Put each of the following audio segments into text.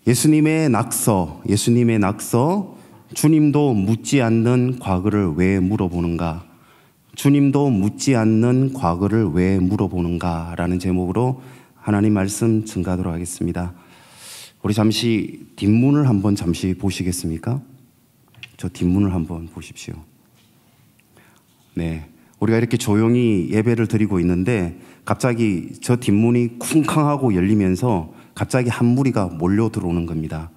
예수님의 낙서, 주님도 묻지 않는 과거를 왜 물어보는가? 주님도 묻지 않는 과거를 왜 물어보는가? 라는 제목으로 하나님 말씀 증거하도록 하겠습니다. 우리 잠시 뒷문을 한번 잠시 보시겠습니까? 저 뒷문을 한번 보십시오. 네, 우리가 이렇게 조용히 예배를 드리고 있는데 갑자기 저 뒷문이 쿵쾅하고 열리면서 갑자기 한 무리가 몰려 들어오는 겁니다.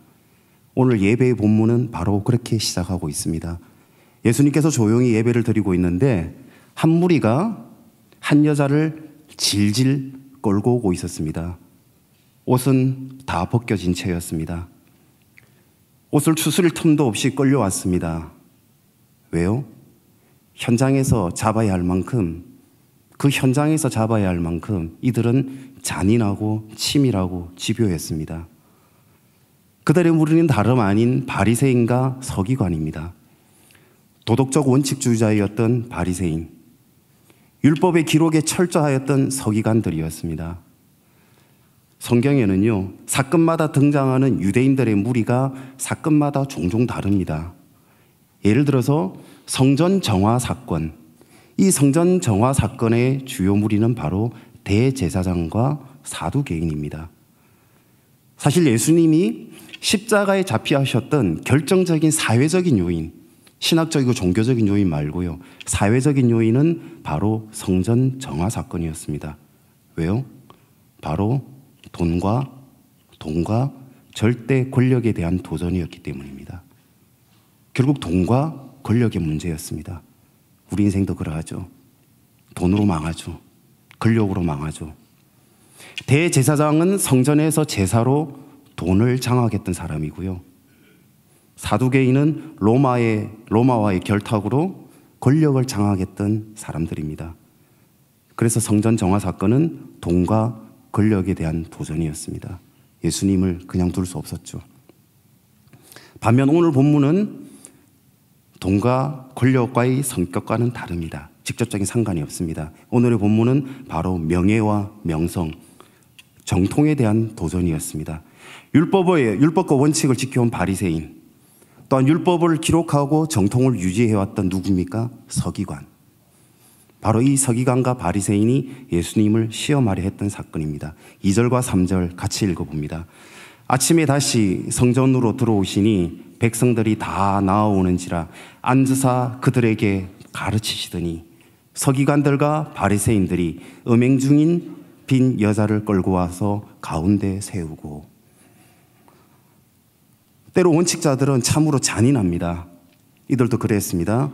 오늘 예배의 본문은 바로 그렇게 시작하고 있습니다. 예수님께서 조용히 예배를 드리고 있는데 한 무리가 한 여자를 질질 끌고 오고 있었습니다. 옷은 다 벗겨진 채였습니다. 옷을 추스릴 틈도 없이 끌려왔습니다. 왜요? 현장에서 잡아야 할 만큼, 그 현장에서 잡아야 할 만큼 이들은 잔인하고 치밀하고 집요했습니다. 그들의 무리는 다름 아닌 바리새인과 서기관입니다. 도덕적 원칙주의자였던 바리새인, 율법의 기록에 철저하였던 서기관들이었습니다. 성경에는요, 사건마다 등장하는 유대인들의 무리가 사건마다 종종 다릅니다. 예를 들어서 성전 정화 사건, 이 성전 정화 사건의 주요 무리는 바로 대제사장과 사두개인입니다. 사실 예수님이 십자가에 잡히하셨던 결정적인 사회적인 요인, 신학적이고 종교적인 요인 말고요, 사회적인 요인은 바로 성전 정화 사건이었습니다. 왜요? 바로 돈과 절대 권력에 대한 도전이었기 때문입니다. 결국 돈과 권력의 문제였습니다. 우리 인생도 그러하죠. 돈으로 망하죠. 권력으로 망하죠. 대제사장은 성전에서 제사로 돈을 장악했던 사람이고요. 사두개인은 로마와의 결탁으로 권력을 장악했던 사람들입니다. 그래서 성전 정화 사건은 돈과 권력에 대한 도전이었습니다. 예수님을 그냥 둘 수 없었죠. 반면 오늘 본문은 돈과 권력과의 성격과는 다릅니다. 직접적인 상관이 없습니다. 오늘의 본문은 바로 명예와 명성, 정통에 대한 도전이었습니다. 율법과 원칙을 지켜온 바리새인, 또한 율법을 기록하고 정통을 유지해왔던 누굽니까? 서기관. 바로 이 서기관과 바리새인이 예수님을 시험하려 했던 사건입니다. 2절과 3절 같이 읽어봅니다. 아침에 다시 성전으로 들어오시니 백성들이 다 나아오는지라 앉으사 그들에게 가르치시더니 서기관들과 바리새인들이 음행 중인 빈 여자를 끌고 와서 가운데 세우고. 때로 원칙자들은 참으로 잔인합니다. 이들도 그랬습니다.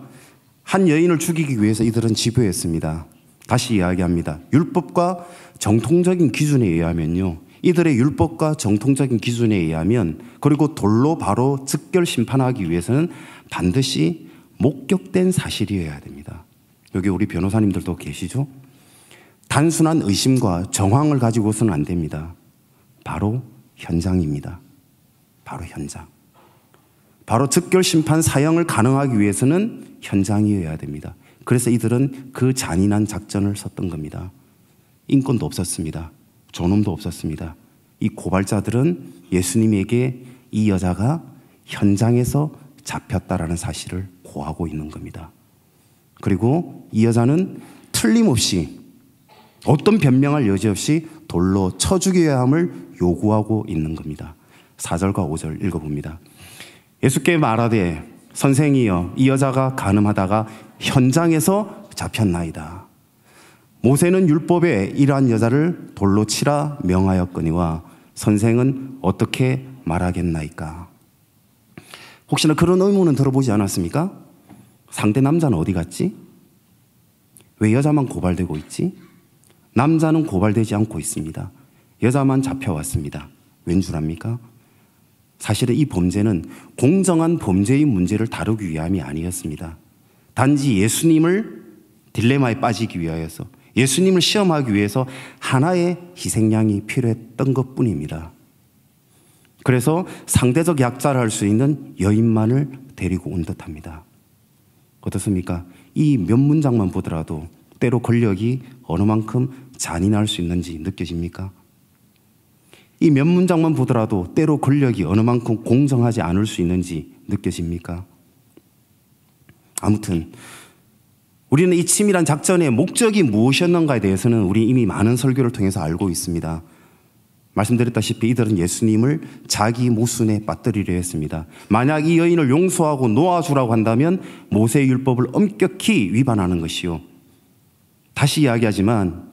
한 여인을 죽이기 위해서 이들은 집요했습니다. 다시 이야기합니다. 율법과 정통적인 기준에 의하면요, 이들의 율법과 정통적인 기준에 의하면, 그리고 돌로 바로 즉결 심판하기 위해서는 반드시 목격된 사실이어야 됩니다. 여기 우리 변호사님들도 계시죠? 단순한 의심과 정황을 가지고서는 안 됩니다. 바로 현장입니다. 바로 현장. 바로 즉결 심판 사형을 가능하기 위해서는 현장이어야 됩니다. 그래서 이들은 그 잔인한 작전을 썼던 겁니다. 인권도 없었습니다. 존엄도 없었습니다. 이 고발자들은 예수님에게 이 여자가 현장에서 잡혔다라는 사실을 고하고 있는 겁니다. 그리고 이 여자는 틀림없이 어떤 변명할 여지 없이 돌로 쳐 죽여야 함을 요구하고 있는 겁니다. 4절과 5절 읽어봅니다. 예수께 말하되 선생이여, 이 여자가 간음하다가 현장에서 잡혔나이다. 모세는 율법에 이러한 여자를 돌로 치라 명하였거니와 선생은 어떻게 말하겠나이까? 혹시나 그런 의문은 들어보지 않았습니까? 상대 남자는 어디 갔지? 왜 여자만 고발되고 있지? 남자는 고발되지 않고 있습니다. 여자만 잡혀왔습니다. 왠 줄 압니까? 사실은 이 범죄는 공정한 범죄의 문제를 다루기 위함이 아니었습니다. 단지 예수님을 딜레마에 빠지기 위하여서, 예수님을 시험하기 위해서 하나의 희생양이 필요했던 것뿐입니다. 그래서 상대적 약자를 할 수 있는 여인만을 데리고 온 듯합니다. 어떻습니까? 이 몇 문장만 보더라도 때로 권력이 어느 만큼 잔인할 수 있는지 느껴집니까? 이 몇 문장만 보더라도 때로 권력이 어느 만큼 공정하지 않을 수 있는지 느껴집니까? 아무튼 우리는 이 치밀한 작전의 목적이 무엇이었는가에 대해서는 우리 이미 많은 설교를 통해서 알고 있습니다. 말씀드렸다시피 이들은 예수님을 자기 모순에 빠뜨리려 했습니다. 만약 이 여인을 용서하고 놓아주라고 한다면 모세의 율법을 엄격히 위반하는 것이요. 다시 이야기하지만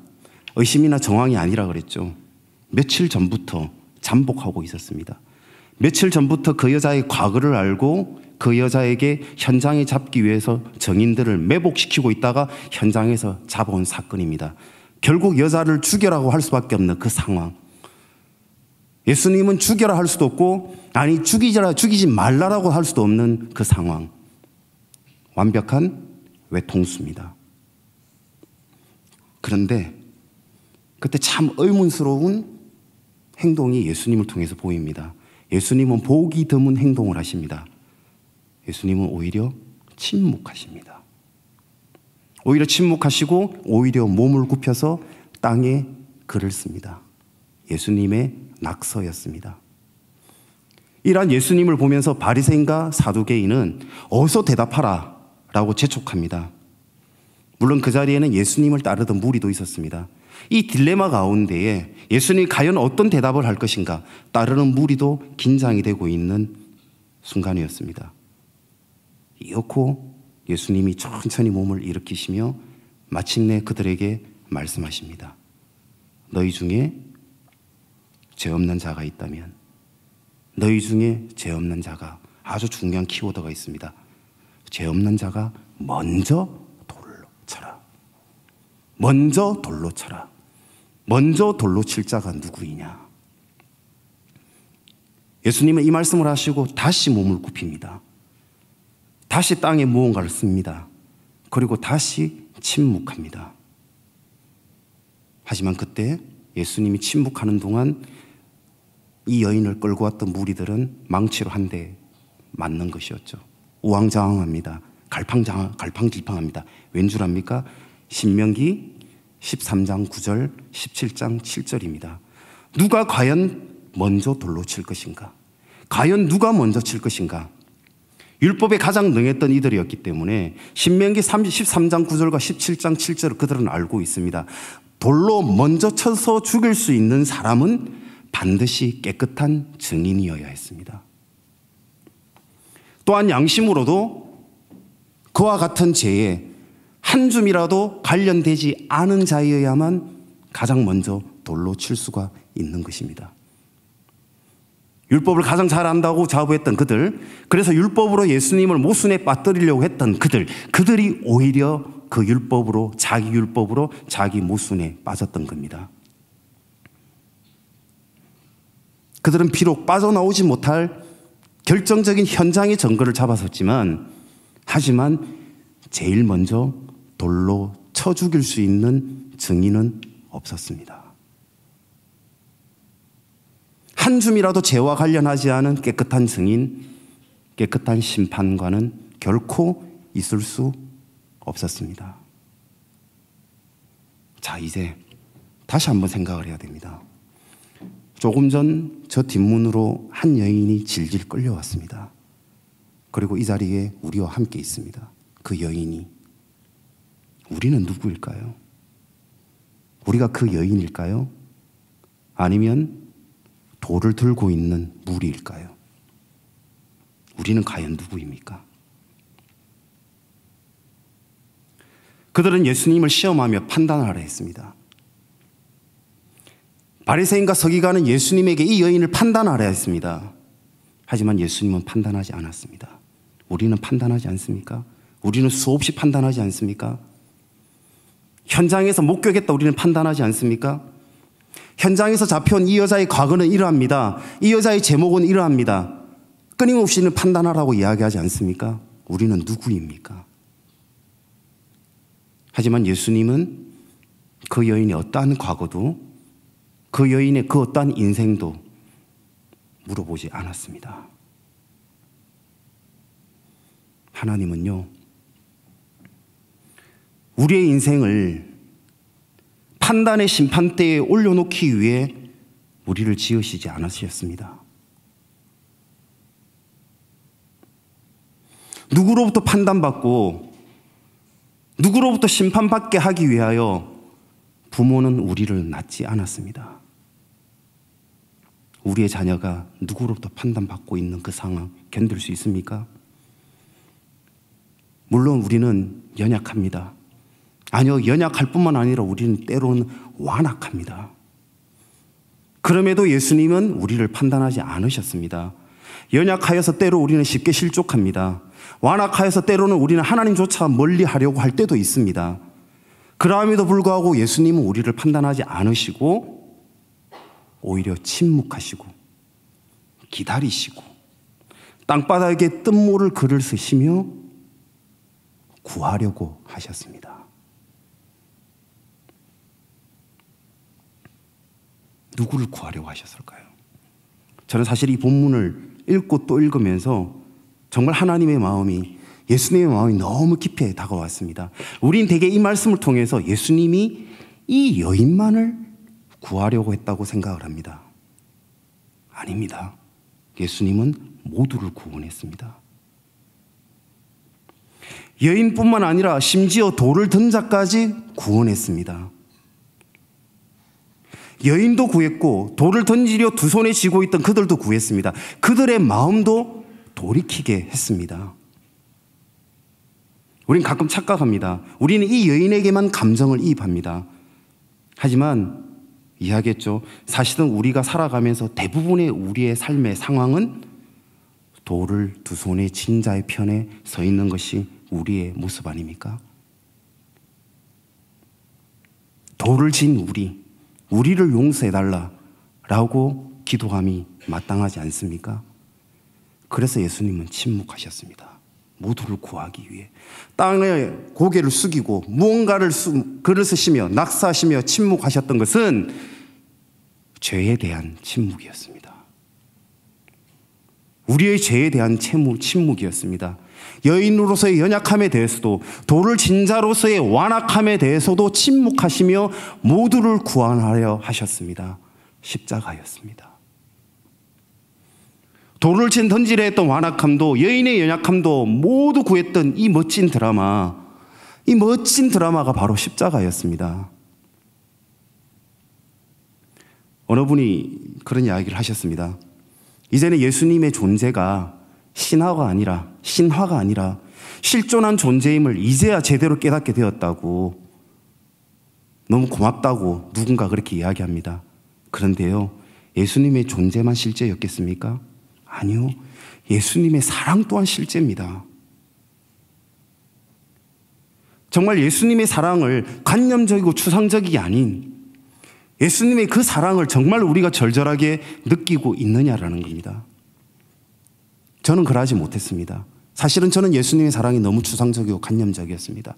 의심이나 정황이 아니라 그랬죠. 며칠 전부터 잠복하고 있었습니다. 며칠 전부터 그 여자의 과거를 알고 그 여자에게 현장에 잡기 위해서 정인들을 매복시키고 있다가 현장에서 잡아온 사건입니다. 결국 여자를 죽여라고 할 수밖에 없는 그 상황. 예수님은 죽여라 할 수도 없고 아니 죽이지 말라라고 할 수도 없는 그 상황. 완벽한 외통수입니다. 그런데 그때 참 의문스러운 행동이 예수님을 통해서 보입니다. 예수님은 보기 드문 행동을 하십니다. 예수님은 오히려 침묵하십니다. 오히려 침묵하시고 오히려 몸을 굽혀서 땅에 글을 씁니다. 예수님의 낙서였습니다. 이러한 예수님을 보면서 바리새인과 사두개인은 어서 대답하라 라고 재촉합니다. 물론 그 자리에는 예수님을 따르던 무리도 있었습니다. 이 딜레마 가운데에 예수님이 과연 어떤 대답을 할 것인가 따르는 무리도 긴장이 되고 있는 순간이었습니다. 이렇고 예수님이 천천히 몸을 일으키시며 마침내 그들에게 말씀하십니다. 너희 중에 죄 없는 자가 있다면, 너희 중에 죄 없는 자가, 아주 중요한 키워드가 있습니다. 죄 없는 자가 먼저 돌로 쳐라. 먼저 돌로 쳐라. 먼저 돌로 칠 자가 누구이냐? 예수님은 이 말씀을 하시고 다시 몸을 굽힙니다. 다시 땅에 무언가를 씁니다. 그리고 다시 침묵합니다. 하지만 그때 예수님이 침묵하는 동안 이 여인을 끌고 왔던 무리들은 망치로 한 대 맞는 것이었죠. 우왕좌왕합니다. 갈팡질팡합니다. 왠 줄 압니까? 신명기 13장 9절, 17장 7절입니다. 누가 과연 먼저 돌로 칠 것인가? 과연 누가 먼저 칠 것인가? 율법에 가장 능했던 이들이었기 때문에 신명기 13장 9절과 17장 7절을 그들은 알고 있습니다. 돌로 먼저 쳐서 죽일 수 있는 사람은 반드시 깨끗한 증인이어야 했습니다. 또한 양심으로도 그와 같은 죄에 한 줌이라도 관련되지 않은 자여야만 가장 먼저 돌로 칠 수가 있는 것입니다. 율법을 가장 잘 안다고 자부했던 그들, 그래서 율법으로 예수님을 모순에 빠뜨리려고 했던 그들이 오히려 그 율법으로, 자기 모순에 빠졌던 겁니다. 그들은 비록 빠져나오지 못할 결정적인 현장의 증거를 잡았었지만, 하지만 제일 먼저 돌로 쳐 죽일 수 있는 증인은 없었습니다. 한 줌이라도 죄와 관련하지 않은 깨끗한 증인, 깨끗한 심판관은 결코 있을 수 없었습니다. 자, 이제 다시 한번 생각을 해야 됩니다. 조금 전 저 뒷문으로 한 여인이 질질 끌려왔습니다. 그리고 이 자리에 우리와 함께 있습니다. 그 여인이. 우리는 누구일까요? 우리가 그 여인일까요? 아니면 돌을 들고 있는 무리일까요? 우리는 과연 누구입니까? 그들은 예수님을 시험하며 판단하라 했습니다. 바리새인과 서기관은 예수님에게 이 여인을 판단하라 했습니다. 하지만 예수님은 판단하지 않았습니다. 우리는 판단하지 않습니까? 우리는 수없이 판단하지 않습니까? 현장에서 목격했다 우리는 판단하지 않습니까? 현장에서 잡혀온 이 여자의 과거는 이러합니다. 이 여자의 제목은 이러합니다. 끊임없이는 판단하라고 이야기하지 않습니까? 우리는 누구입니까? 하지만 예수님은 그 여인의 어떠한 과거도, 그 여인의 그 어떠한 인생도 물어보지 않았습니다. 하나님은요, 우리의 인생을 판단의 심판대에 올려놓기 위해 우리를 지으시지 않으셨습니다. 누구로부터 판단받고 누구로부터 심판받게 하기 위하여 부모는 우리를 낳지 않았습니다. 우리의 자녀가 누구로부터 판단받고 있는 그 상황 견딜 수 있습니까? 물론 우리는 연약합니다. 아니요, 연약할 뿐만 아니라 우리는 때로는 완악합니다. 그럼에도 예수님은 우리를 판단하지 않으셨습니다. 연약하여서 때로 우리는 쉽게 실족합니다. 완악하여서 때로는 우리는 하나님조차 멀리 하려고 할 때도 있습니다. 그럼에도 불구하고 예수님은 우리를 판단하지 않으시고 오히려 침묵하시고 기다리시고 땅바닥에 뜬모를 글을 쓰시며 구하려고 하셨습니다. 누구를 구하려고 하셨을까요? 저는 사실 이 본문을 읽고 또 읽으면서 정말 하나님의 마음이, 예수님의 마음이 너무 깊이 다가왔습니다. 우린 대개 이 말씀을 통해서 예수님이 이 여인만을 구하려고 했다고 생각을 합니다. 아닙니다. 예수님은 모두를 구원했습니다. 여인뿐만 아니라 심지어 돌을 든 자까지 구원했습니다. 여인도 구했고 돌을 던지려 두 손에 쥐고 있던 그들도 구했습니다. 그들의 마음도 돌이키게 했습니다. 우린 가끔 착각합니다. 우리는 이 여인에게만 감정을 이입합니다. 하지만 이해하겠죠? 사실은 우리가 살아가면서 대부분의 우리의 삶의 상황은 돌을 두 손에 쥔 자의 편에 서 있는 것이 우리의 모습 아닙니까? 돌을 진 우리를 용서해달라라고 기도함이 마땅하지 않습니까? 그래서 예수님은 침묵하셨습니다. 모두를 구하기 위해 땅에 고개를 숙이고 무언가를 글을 쓰시며 낙서하시며 침묵하셨던 것은 죄에 대한 침묵이었습니다. 우리의 죄에 대한 침묵이었습니다. 여인으로서의 연약함에 대해서도 돌을 진 자로서의 완악함에 대해서도 침묵하시며 모두를 구원하려 하셨습니다. 십자가였습니다. 돌을 던지려 했던 완악함도 여인의 연약함도 모두 구했던 이 멋진 드라마가 바로 십자가였습니다. 어느 분이 그런 이야기를 하셨습니다. 이제는 예수님의 존재가 신화가 아니라 실존한 존재임을 이제야 제대로 깨닫게 되었다고, 너무 고맙다고 누군가 그렇게 이야기합니다. 그런데요, 예수님의 존재만 실제였겠습니까? 아니요, 예수님의 사랑 또한 실제입니다. 정말 예수님의 사랑을 관념적이고 추상적이 아닌 예수님의 그 사랑을 정말 우리가 절절하게 느끼고 있느냐라는 겁니다. 저는 그러하지 못했습니다. 사실은 저는 예수님의 사랑이 너무 추상적이고 관념적이었습니다.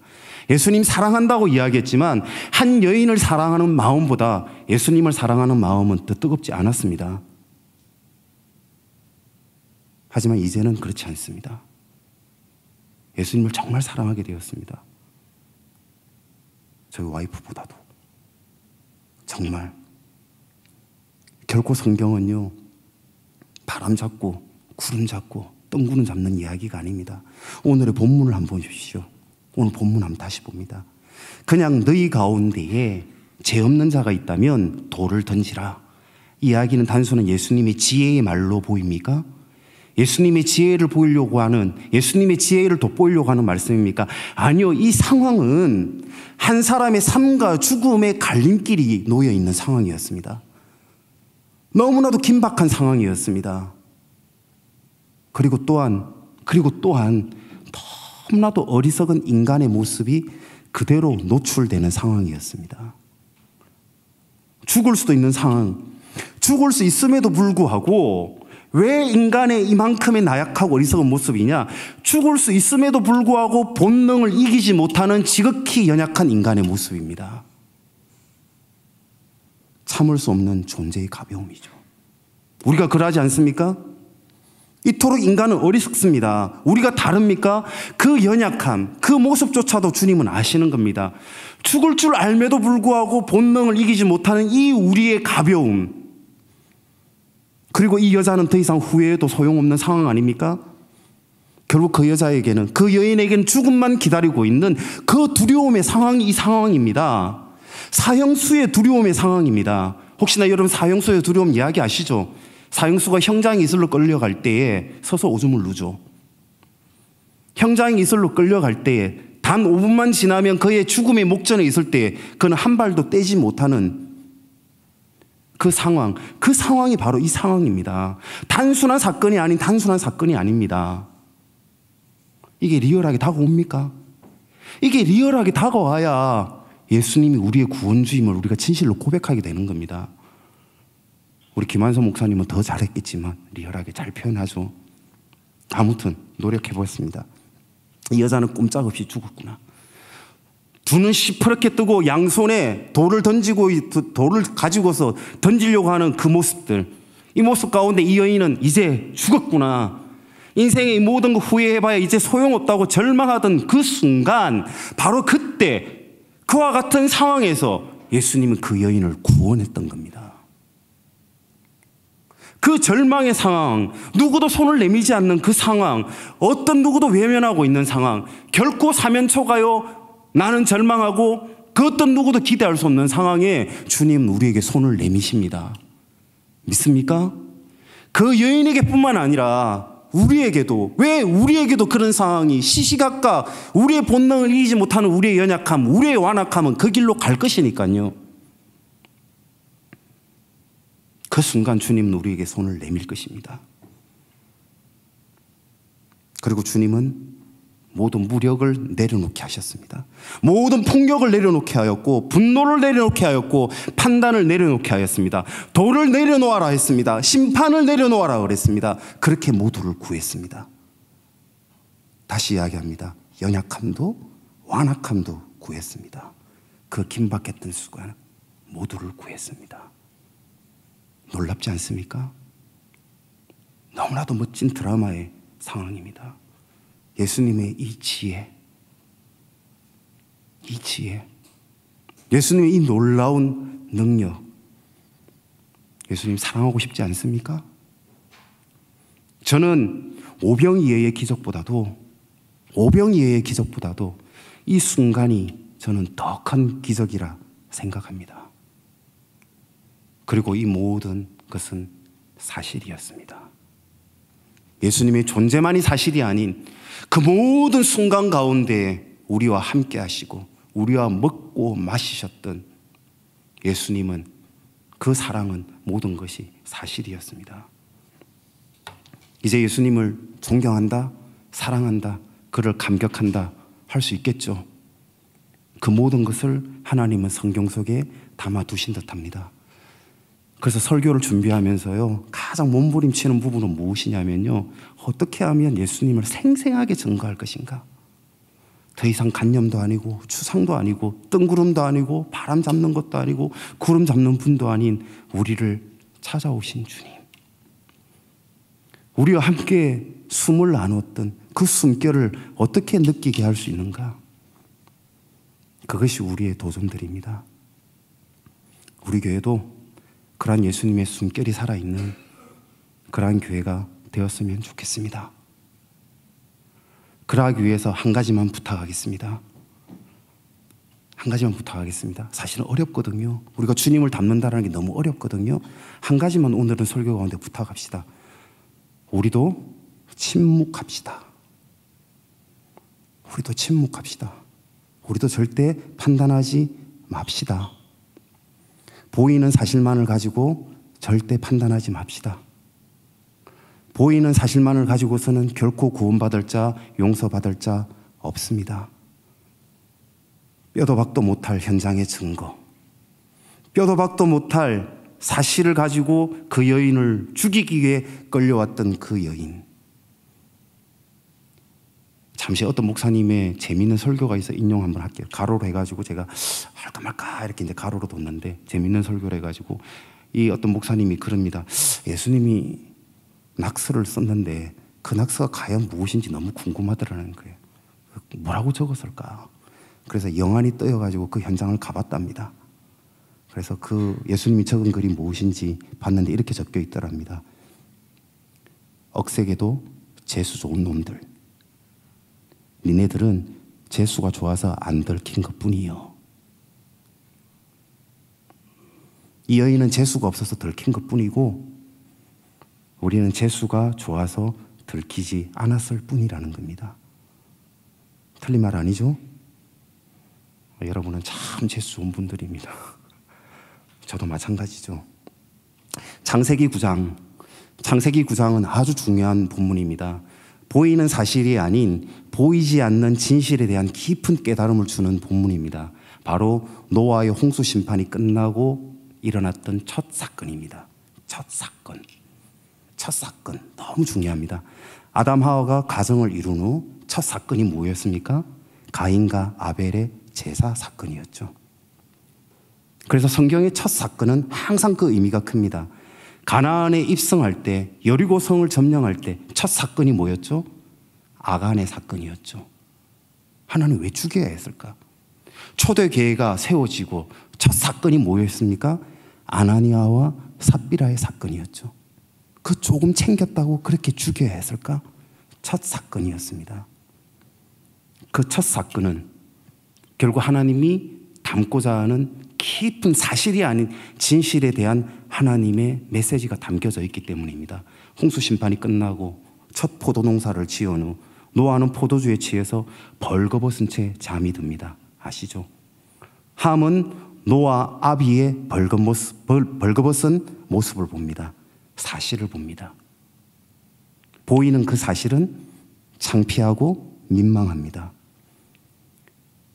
예수님 사랑한다고 이야기했지만 한 여인을 사랑하는 마음보다 예수님을 사랑하는 마음은 더 뜨겁지 않았습니다. 하지만 이제는 그렇지 않습니다. 예수님을 정말 사랑하게 되었습니다. 저희 와이프보다도. 정말. 결코 성경은요, 바람 잡고 구름 잡고 뜬구름 잡는 이야기가 아닙니다. 오늘의 본문을 한번 보십시오. 오늘 본문 한번 다시 봅니다. 그냥 너희 가운데에 죄 없는 자가 있다면 돌을 던지라. 이야기는 단순한 예수님의 지혜의 말로 보입니까? 예수님의 지혜를 보이려고 하는, 예수님의 지혜를 돋보이려고 하는 말씀입니까? 아니요, 이 상황은 한 사람의 삶과 죽음의 갈림길이 놓여 있는 상황이었습니다. 너무나도 긴박한 상황이었습니다. 그리고 또한 너무나도 어리석은 인간의 모습이 그대로 노출되는 상황이었습니다. 죽을 수도 있는 상황, 죽을 수 있음에도 불구하고 왜 인간의 이만큼의 나약하고 어리석은 모습이냐? 죽을 수 있음에도 불구하고 본능을 이기지 못하는 지극히 연약한 인간의 모습입니다. 참을 수 없는 존재의 가벼움이죠. 우리가 그러하지 않습니까? 이토록 인간은 어리석습니다. 우리가 다릅니까? 그 연약함, 그 모습조차도 주님은 아시는 겁니다. 죽을 줄 알매도 불구하고 본능을 이기지 못하는 이 우리의 가벼움, 그리고 이 여자는 더 이상 후회해도 소용없는 상황 아닙니까? 결국 그 여자에게는, 그 여인에게는 죽음만 기다리고 있는 그 두려움의 상황이 이 상황입니다. 사형수의 두려움의 상황입니다. 혹시나 여러분 사형수의 두려움 이야기 아시죠? 사형수가 형장 이슬로 끌려갈 때에 서서 오줌을 누죠. 형장 이슬로 끌려갈 때에 단 5분만 지나면 그의 죽음의 목전에 있을 때에 그는 한 발도 떼지 못하는 그 상황이 바로 이 상황입니다. 단순한 사건이 아닌 단순한 사건이 아닙니다. 이게 리얼하게 다가옵니까? 이게 리얼하게 다가와야 예수님이 우리의 구원주임을 우리가 진실로 고백하게 되는 겁니다. 우리 김한선 목사님은 더 잘했겠지만 리얼하게 잘 표현하죠. 아무튼 노력해 보겠습니다. 이 여자는 꼼짝없이 죽었구나. 두 눈 시퍼렇게 뜨고 양손에 돌을 던지고 돌을 가지고서 던지려고 하는 그 모습들, 이 모습 가운데 이 여인은 이제 죽었구나, 인생의 모든 거 후회해봐야 이제 소용없다고 절망하던 그 순간, 바로 그때 그와 같은 상황에서 예수님은 그 여인을 구원했던 겁니다. 그 절망의 상황, 누구도 손을 내밀지 않는 그 상황, 어떤 누구도 외면하고 있는 상황, 결코 사면초가요 나는 절망하고 그 어떤 누구도 기대할 수 없는 상황에 주님은 우리에게 손을 내미십니다. 믿습니까? 그 여인에게 뿐만 아니라 우리에게도, 왜 우리에게도 그런 상황이 시시각각 우리의 본능을 이기지 못하는 우리의 연약함, 우리의 완악함은 그 길로 갈 것이니까요. 그 순간 주님은 우리에게 손을 내밀 것입니다. 그리고 주님은 모든 무력을 내려놓게 하셨습니다. 모든 폭력을 내려놓게 하였고, 분노를 내려놓게 하였고, 판단을 내려놓게 하였습니다. 돌을 내려놓아라 했습니다. 심판을 내려놓아라 그랬습니다. 그렇게 모두를 구했습니다. 다시 이야기합니다. 연약함도 완악함도 구했습니다. 그 긴박했던 순간 모두를 구했습니다. 놀랍지 않습니까? 너무나도 멋진 드라마의 상황입니다. 예수님의 이 지혜, 예수님의 이 놀라운 능력, 예수님 사랑하고 싶지 않습니까? 저는 오병이어의 기적보다도 이 순간이 저는 더 큰 기적이라 생각합니다. 그리고 이 모든 것은 사실이었습니다. 예수님의 존재만이 사실이 아닌 그 모든 순간 가운데 우리와 함께 하시고 우리와 먹고 마시셨던 예수님은, 그 사랑은 모든 것이 사실이었습니다. 이제 예수님을 존경한다, 사랑한다, 그를 감격한다 할 수 있겠죠. 그 모든 것을 하나님은 성경 속에 담아두신 듯합니다. 그래서 설교를 준비하면서요, 가장 몸부림치는 부분은 무엇이냐면요, 어떻게 하면 예수님을 생생하게 증거할 것인가. 더 이상 간념도 아니고 추상도 아니고 뜬구름도 아니고 바람 잡는 것도 아니고 구름 잡는 분도 아닌 우리를 찾아오신 주님, 우리와 함께 숨을 나누었던 그 숨결을 어떻게 느끼게 할 수 있는가. 그것이 우리의 도전들입니다. 우리 교회도 그러한 예수님의 숨결이 살아있는 그러한 교회가 되었으면 좋겠습니다. 그러하기 위해서 한 가지만 부탁하겠습니다. 사실은 어렵거든요. 우리가 주님을 닮는다는 게 너무 어렵거든요. 한 가지만 오늘은 설교 가운데 부탁합시다. 우리도 침묵합시다. 우리도 절대 판단하지 맙시다. 보이는 사실만을 가지고 절대 판단하지 맙시다. 보이는 사실만을 가지고서는 결코 구원받을 자, 용서받을 자 없습니다. 뼈도 박도 못할 현장의 증거, 뼈도 박도 못할 사실을 가지고 그 여인을 죽이기 위해 끌려왔던 그 여인. 잠시 어떤 목사님의 재미있는 설교가 있어 인용 한번 할게요. 가로로 해가지고 제가 할까 말까 이렇게 이제 가로로 뒀는데 재미있는 설교를 해가지고 이 어떤 목사님이 그럽니다. 예수님이 낙서를 썼는데 그 낙서가 과연 무엇인지 너무 궁금하더라는 거예요. 뭐라고 적었을까? 그래서 영안이 떠여가지고 그 현장을 가봤답니다. 그래서 그 예수님이 적은 글이 무엇인지 봤는데 이렇게 적혀 있더랍니다. 억세게도 재수 좋은 놈들. 니네들은 재수가 좋아서 안 들킨 것뿐이요. 이 여인은 재수가 없어서 들킨 것뿐이고 우리는 재수가 좋아서 들키지 않았을 뿐이라는 겁니다. 틀린 말 아니죠? 여러분은 참 재수 좋은 분들입니다. 저도 마찬가지죠. 창세기 9장. 창세기 9장은 아주 중요한 본문입니다. 보이는 사실이 아닌 보이지 않는 진실에 대한 깊은 깨달음을 주는 본문입니다. 바로 노아의 홍수 심판이 끝나고 일어났던 첫 사건입니다. 첫 사건. 첫 사건. 너무 중요합니다. 아담 하와가 가정을 이룬 후 첫 사건이 뭐였습니까? 가인과 아벨의 제사 사건이었죠. 그래서 성경의 첫 사건은 항상 그 의미가 큽니다. 가나안에 입성할 때, 여리고 성을 점령할 때 첫 사건이 뭐였죠? 아간의 사건이었죠. 하나는 왜 죽여야 했을까? 초대 교회가 세워지고 첫 사건이 뭐였습니까? 아나니아와 삽비라의 사건이었죠. 그 조금 챙겼다고 그렇게 죽여야 했을까? 첫 사건이었습니다. 그 첫 사건은 결국 하나님이 담고자 하는 깊은 사실이 아닌 진실에 대한 하나님의 메시지가 담겨져 있기 때문입니다. 홍수 심판이 끝나고 첫 포도 농사를 지은 후 노아는 포도주에 취해서 벌거벗은 채 잠이 듭니다. 아시죠? 함은 노아 아비의 벌거벗은 모습을 봅니다. 사실을 봅니다. 보이는 그 사실은 창피하고 민망합니다.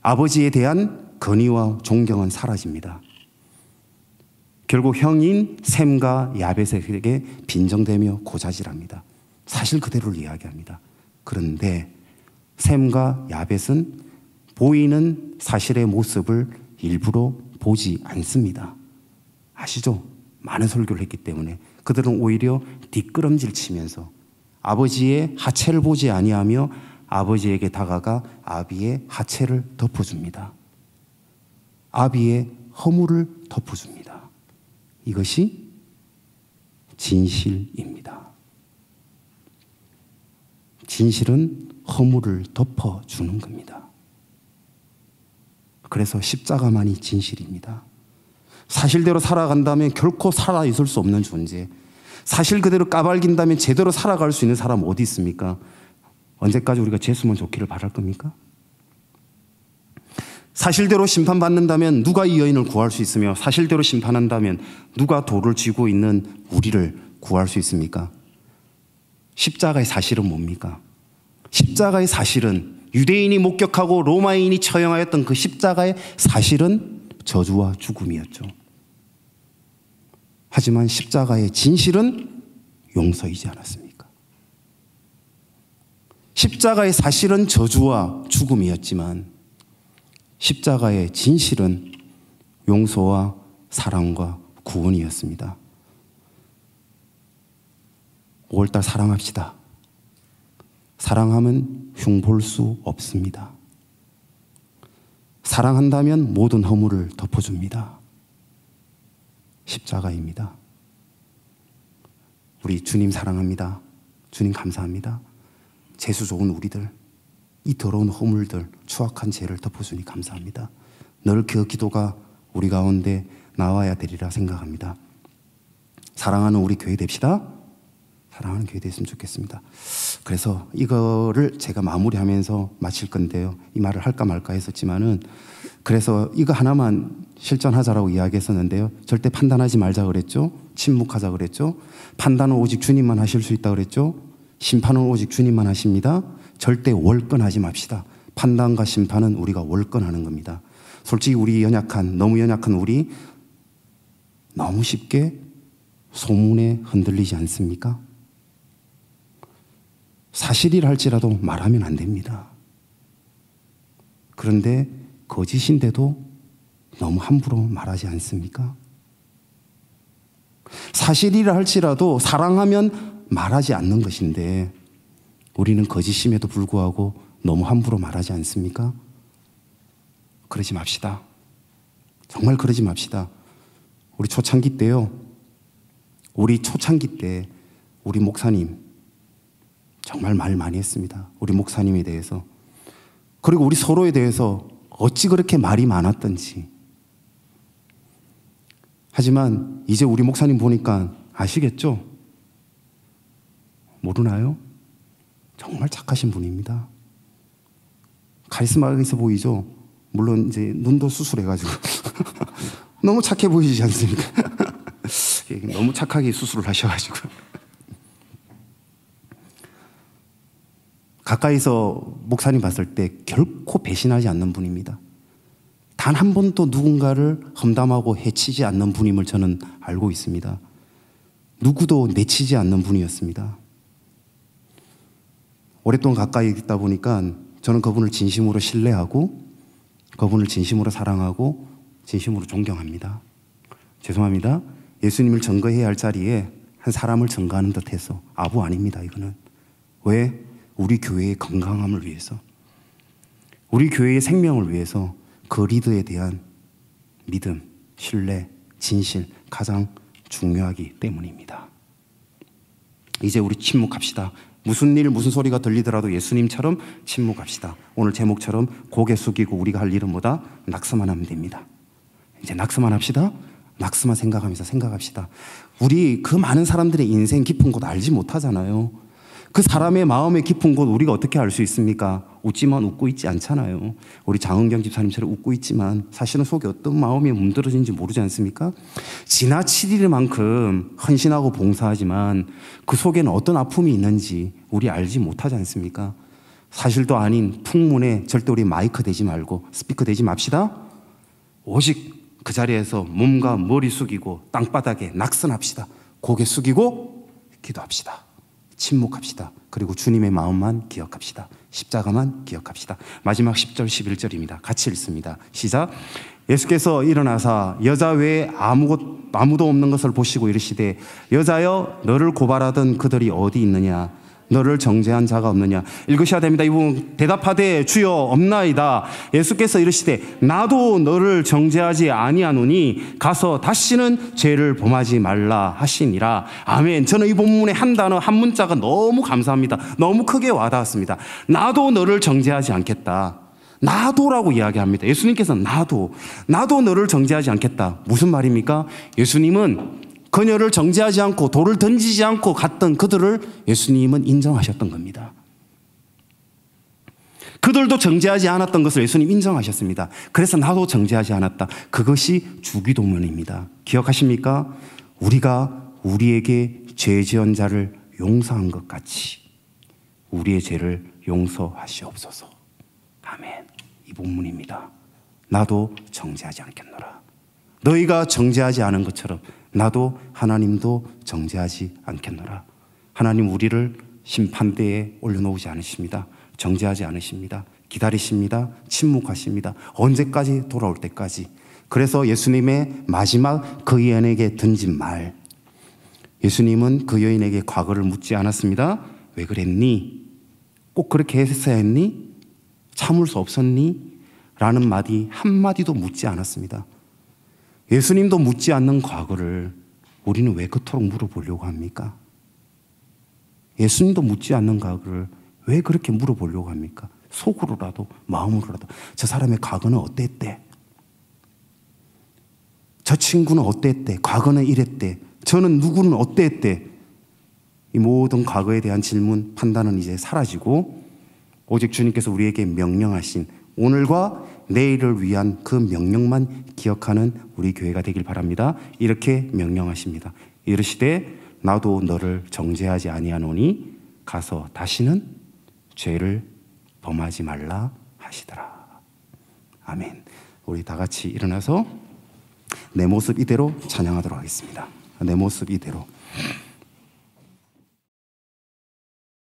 아버지에 대한 건의와 존경은 사라집니다. 결국 형인 셈과 야벳에게 빈정대며 고자질합니다. 사실 그대로를 이야기합니다. 그런데 셈과 야벳은 보이는 사실의 모습을 일부러 보지 않습니다. 아시죠? 많은 설교를 했기 때문에 그들은 오히려 뒷걸음질 치면서 아버지의 하체를 보지 아니하며 아버지에게 다가가 아비의 하체를 덮어줍니다. 아비의 허물을 덮어줍니다. 이것이 진실입니다. 진실은 허물을 덮어주는 겁니다. 그래서 십자가만이 진실입니다. 사실대로 살아간다면 결코 살아있을 수 없는 존재. 사실 그대로 까발긴다면 제대로 살아갈 수 있는 사람 어디 있습니까? 언제까지 우리가 재수만 좋기를 바랄 겁니까? 사실대로 심판받는다면 누가 이 여인을 구할 수 있으며 사실대로 심판한다면 누가 돌을 쥐고 있는 우리를 구할 수 있습니까? 십자가의 사실은 뭡니까? 십자가의 사실은 유대인이 목격하고 로마인이 처형하였던 그 십자가의 사실은 저주와 죽음이었죠. 하지만 십자가의 진실은 용서이지 않았습니까? 십자가의 사실은 저주와 죽음이었지만 십자가의 진실은 용서와 사랑과 구원이었습니다. 5월달 사랑합시다. 사랑하면 흉볼 수 없습니다. 사랑한다면 모든 허물을 덮어줍니다. 십자가입니다. 우리 주님 사랑합니다. 주님 감사합니다. 재수 좋은 우리들, 이 더러운 허물들, 추악한 죄를 덮어주니 감사합니다. 늘 그 기도가 우리 가운데 나와야 되리라 생각합니다. 사랑하는 우리 교회 됩시다. 사랑하는 교회 됐으면 좋겠습니다. 그래서 이거를 제가 마무리하면서 마칠 건데요. 이 말을 할까 말까 했었지만은 그래서 이거 하나만 실천하자라고 이야기했었는데요. 절대 판단하지 말자 그랬죠. 침묵하자 그랬죠. 판단은 오직 주님만 하실 수 있다 그랬죠. 심판은 오직 주님만 하십니다. 절대 월권하지 맙시다. 판단과 심판은 우리가 월권하는 겁니다. 솔직히 우리 너무 연약한 우리 너무 쉽게 소문에 흔들리지 않습니까? 사실이라 할지라도 말하면 안 됩니다. 그런데 거짓인데도 너무 함부로 말하지 않습니까? 사실이라 할지라도 사랑하면 말하지 않는 것인데 우리는 거짓임에도 불구하고 너무 함부로 말하지 않습니까? 그러지 맙시다. 정말 그러지 맙시다. 우리 초창기 때요. 우리 목사님 정말 말 많이 했습니다. 우리 목사님에 대해서. 그리고 우리 서로에 대해서 어찌 그렇게 말이 많았던지. 하지만 이제 우리 목사님 보니까 아시겠죠? 모르나요? 정말 착하신 분입니다. 카리스마가 있어 보이죠? 물론 이제 눈도 수술해가지고 너무 착해 보이지 않습니까? 너무 착하게 수술을 하셔가지고 가까이서 목사님 봤을 때 결코 배신하지 않는 분입니다. 단 한 번도 누군가를 험담하고 해치지 않는 분임을 저는 알고 있습니다. 누구도 내치지 않는 분이었습니다. 오랫동안 가까이 있다 보니까 저는 그분을 진심으로 신뢰하고 그분을 진심으로 사랑하고 진심으로 존경합니다. 죄송합니다. 예수님을 증거해야 할 자리에 한 사람을 증거하는 듯해서 아부 아닙니다. 이거는. 왜? 우리 교회의 건강함을 위해서, 우리 교회의 생명을 위해서 그 리더에 대한 믿음, 신뢰, 진실 가장 중요하기 때문입니다. 이제 우리 침묵합시다. 무슨 일, 무슨 소리가 들리더라도 예수님처럼 침묵합시다. 오늘 제목처럼 고개 숙이고 우리가 할 일은 뭐다? 낙서만 하면 됩니다. 이제 낙서만 합시다. 낙서만 생각하면서 생각합시다. 우리 그 많은 사람들의 인생 깊은 곳 알지 못하잖아요. 그 사람의 마음의 깊은 곳 우리가 어떻게 알 수 있습니까? 웃지만 웃고 있지 않잖아요. 우리 장은경 집사님처럼 웃고 있지만 사실은 속에 어떤 마음이 문드러진지 모르지 않습니까? 지나칠 만큼 헌신하고 봉사하지만 그 속에는 어떤 아픔이 있는지 우리 알지 못하지 않습니까? 사실도 아닌 풍문에 절대 우리 마이크 대지 말고 스피커 대지 맙시다. 오직 그 자리에서 몸과 머리 숙이고 땅바닥에 낙선합시다. 고개 숙이고 기도합시다. 침묵합시다. 그리고 주님의 마음만 기억합시다. 십자가만 기억합시다. 마지막 10절 11절입니다. 같이 읽습니다. 시작. 예수께서 일어나사 여자 외에 아무도 없는 것을 보시고 이르시되 여자여 너를 고발하던 그들이 어디 있느냐? 너를 정죄한 자가 없느냐? 읽으셔야 됩니다. 이분 대답하되 주여 없나이다. 예수께서 이르시되 나도 너를 정죄하지 아니하노니 가서 다시는 죄를 범하지 말라 하시니라. 아멘. 저는 이 본문의 한 단어 한 문자가 너무 감사합니다. 너무 크게 와닿았습니다. 나도 너를 정죄하지 않겠다. 나도라고 이야기합니다. 예수님께서는 나도 너를 정죄하지 않겠다. 무슨 말입니까? 예수님은 그녀를 정죄하지 않고 돌을 던지지 않고 갔던 그들을 예수님은 인정하셨던 겁니다. 그들도 정죄하지 않았던 것을 예수님 인정하셨습니다. 그래서 나도 정죄하지 않았다. 그것이 주기도문입니다. 기억하십니까? 우리가 우리에게 죄 지은 자를 용서한 것 같이 우리의 죄를 용서하시옵소서. 아멘. 이 본문입니다. 나도 정죄하지 않겠노라. 너희가 정죄하지 않은 것처럼 나도 하나님도 정죄하지 않겠노라. 하나님 우리를 심판대에 올려놓지 않으십니다. 정죄하지 않으십니다. 기다리십니다. 침묵하십니다. 언제까지? 돌아올 때까지. 그래서 예수님의 마지막 그 여인에게 던진 말, 예수님은 그 여인에게 과거를 묻지 않았습니다. 왜 그랬니? 꼭 그렇게 했어야 했니? 참을 수 없었니? 라는 말이 한마디도 묻지 않았습니다. 예수님도 묻지 않는 과거를 우리는 왜 그토록 물어보려고 합니까? 예수님도 묻지 않는 과거를 왜 그렇게 물어보려고 합니까? 속으로라도 마음으로라도 저 사람의 과거는 어땠대? 저 친구는 어땠대? 과거는 이랬대? 저는 누구는 어땠대? 이 모든 과거에 대한 질문, 판단은 이제 사라지고 오직 주님께서 우리에게 명령하신 오늘과 내일을 위한 그 명령만 기억하는 우리 교회가 되길 바랍니다. 이렇게 명령하십니다. 이르시되 나도 너를 정죄하지 아니하노니 가서 다시는 죄를 범하지 말라 하시더라. 아멘. 우리 다 같이 일어나서 내 모습 이대로 찬양하도록 하겠습니다. 내 모습 이대로.